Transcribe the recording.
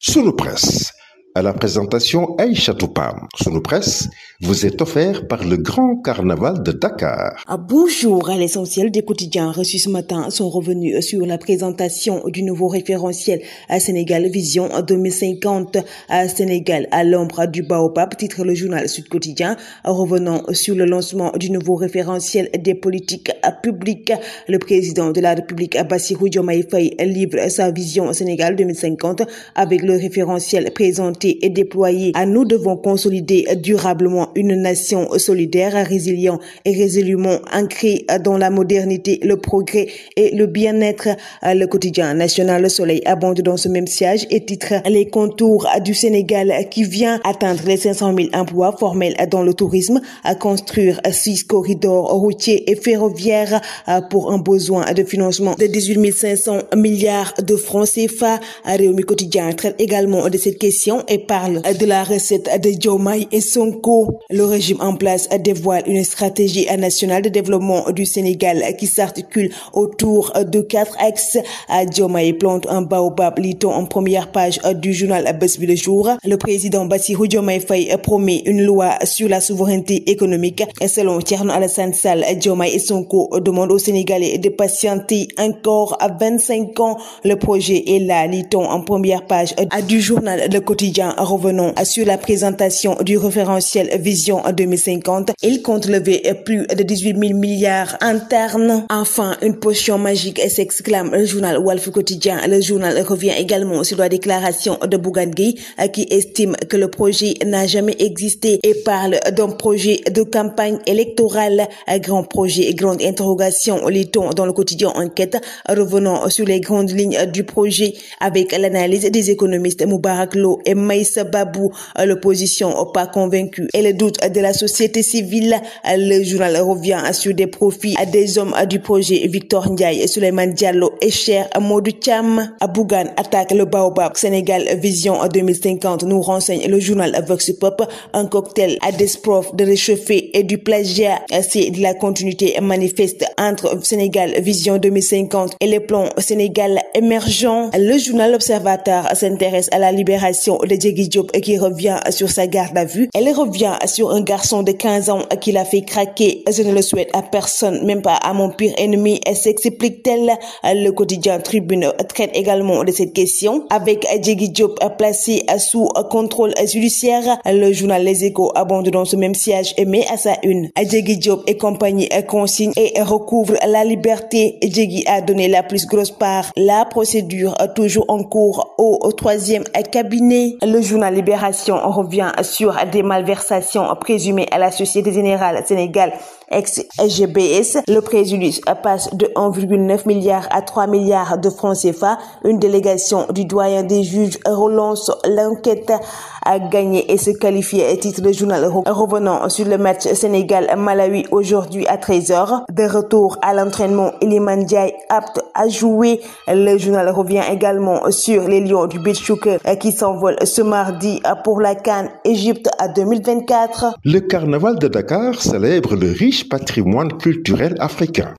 Sunu Presse, à la présentation Aïcha Toupam. Sunu Presse vous est offert par le Grand Carnaval de Dakar. Bonjour, à l'essentiel des quotidiens reçus ce matin sont revenus sur la présentation du nouveau référentiel à Sénégal Vision 2050 à Sénégal à l'ombre du Baobab, titre le journal Sud Quotidien. Revenant sur le lancement du nouveau référentiel des politiques publiques, le président de la République Bassirou Diomaye Faye livre sa vision Sénégal 2050 avec le référentiel présenté et déployé. Nous devons consolider durablement une nation solidaire, résiliente et résolument ancrée dans la modernité, le progrès et le bien-être. Le quotidien national Le Soleil abonde dans ce même siège et titre les contours du Sénégal qui vient atteindre les 500 000 emplois formels dans le tourisme, à construire 6 corridors routiers et ferroviaires pour un besoin de financement de 18 500 milliards de francs CFA. Réumi Quotidien traite également de cette question et parle de la recette de Diomaye et Sonko. Le régime en place dévoile une stratégie nationale de développement du Sénégal qui s'articule autour de 4 axes. Diomaye plante un baobab, lit-on en première page du journal Bës Bi Le Jour. Le président Bassirou Diomaye Faye promet une loi sur la souveraineté économique. Selon Thierno Alassane Sall, Diomaye et Sonko demandent aux Sénégalais de patienter encore à 25 ans. Le projet est là, lit-on en première page du journal Le Quotidien. Revenons sur la présentation du référentiel Vision 2050. Il compte lever plus de 18 000 milliards internes. Enfin, une potion magique, s'exclame le journal Walf Quotidien. Le journal revient également sur la déclaration de Bougane Gueye qui estime que le projet n'a jamais existé et parle d'un projet de campagne électorale. Grand projet et grande interrogation, lit-on dans le quotidien Enquête. Revenons sur les grandes lignes du projet avec l'analyse des économistes Moubarak Lo et Maïssa Babou. L'opposition pas convaincue et le doute de la société civile. Le journal revient sur des profits des hommes du projet Victor Ndiaye, Souleymane Diallo et Cheikh Modou Thiam. Bougane attaque le Baobab. Sénégal Vision 2050, nous renseigne le journal Vox Pop. Un cocktail à d'espoir de réchauffer et du plagiat. C'est de la continuité manifeste entre Sénégal Vision 2050 et les plans Sénégal émergent. Le journal L'Observateur s'intéresse à la libération de Diégui Diop qui revient sur sa garde à vue. Elle revient sur un garçon de 15 ans qui l'a fait craquer. Je ne le souhaite à personne, même pas à mon pire ennemi, s'explique-t-elle. Le quotidien Tribune traite également de cette question avec Diégui Diop placé sous contrôle judiciaire. Le journal Les Échos abonde dans ce même siège et met à sa une Diégui Diop et compagnie consigne et recouvre la liberté. Diégui a donné la plus grosse part. La procédure toujours en cours au 3e cabinet. Le journal Libération revient sur des malversations présumées à la Société Générale Sénégal ex-GBS. Le préjudice passe de 1,9 milliard à 3 milliards de francs CFA. Une délégation du doyen des juges relance l'enquête à gagner et se qualifier, titre le journal. Revenant sur le match Sénégal-Malawi aujourd'hui à 13h. De retour à l'entraînement, Iliman Ndiaye apte à jouer. Le journal revient également sur les Lions du Beach Soccer qui s'envolent ce mardi pour la CAN Égypte à 2024. Le Carnaval de Dakar célèbre le riche patrimoine culturel africain.